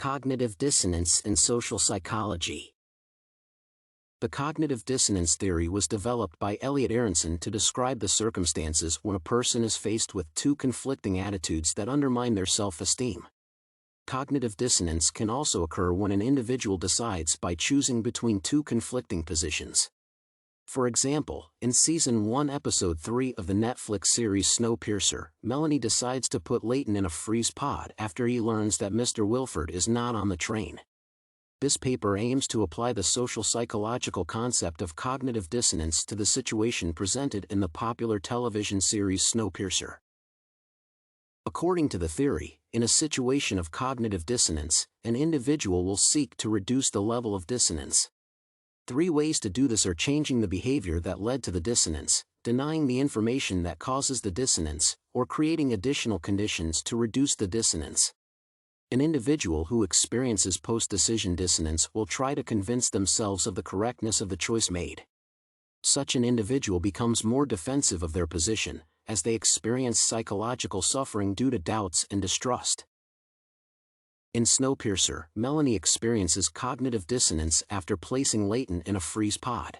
Cognitive dissonance in social psychology. The cognitive dissonance theory was developed by Elliot Aronson to describe the circumstances when a person is faced with two conflicting attitudes that undermine their self-esteem. Cognitive dissonance can also occur when an individual decides by choosing between two conflicting positions. For example, in Season 1 Episode 3 of the Netflix series Snowpiercer, Melanie decides to put Leighton in a freeze pod after he learns that Mr. Wilford is not on the train. This paper aims to apply the social psychological concept of cognitive dissonance to the situation presented in the popular television series Snowpiercer. According to the theory, in a situation of cognitive dissonance, an individual will seek to reduce the level of dissonance. 3 ways to do this are changing the behavior that led to the dissonance, denying the information that causes the dissonance, or creating additional conditions to reduce the dissonance. An individual who experiences post-decision dissonance will try to convince themselves of the correctness of the choice made. Such an individual becomes more defensive of their position, as they experience psychological suffering due to doubts and distrust. In Snowpiercer, Melanie experiences cognitive dissonance after placing Leighton in a freeze pod.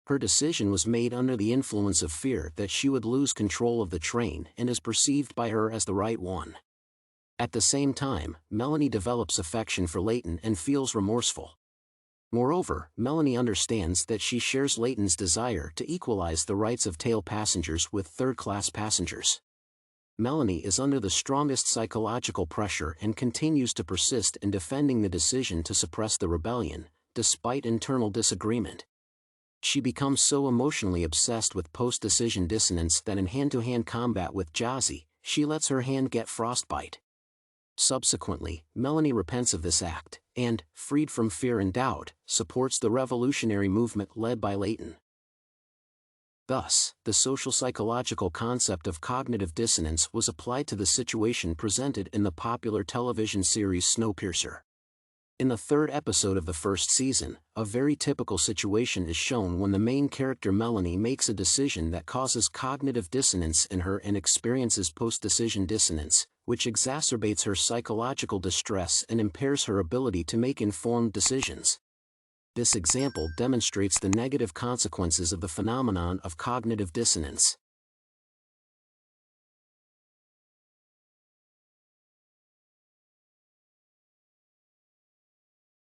Her decision was made under the influence of fear that she would lose control of the train and is perceived by her as the right one. At the same time, Melanie develops affection for Leighton and feels remorseful. Moreover, Melanie understands that she shares Leighton's desire to equalize the rights of tail passengers with third-class passengers. Melanie is under the strongest psychological pressure and continues to persist in defending the decision to suppress the rebellion, despite internal disagreement. She becomes so emotionally obsessed with post-decision dissonance that in hand-to-hand combat with Jazzy, she lets her hand get frostbite. Subsequently, Melanie repents of this act, and, freed from fear and doubt, supports the revolutionary movement led by Leighton. Thus, the social psychological concept of cognitive dissonance was applied to the situation presented in the popular television series Snowpiercer. In the 3rd episode of the 1st season, a very typical situation is shown when the main character Melanie makes a decision that causes cognitive dissonance in her and experiences post-decision dissonance, which exacerbates her psychological distress and impairs her ability to make informed decisions. This example demonstrates the negative consequences of the phenomenon of cognitive dissonance.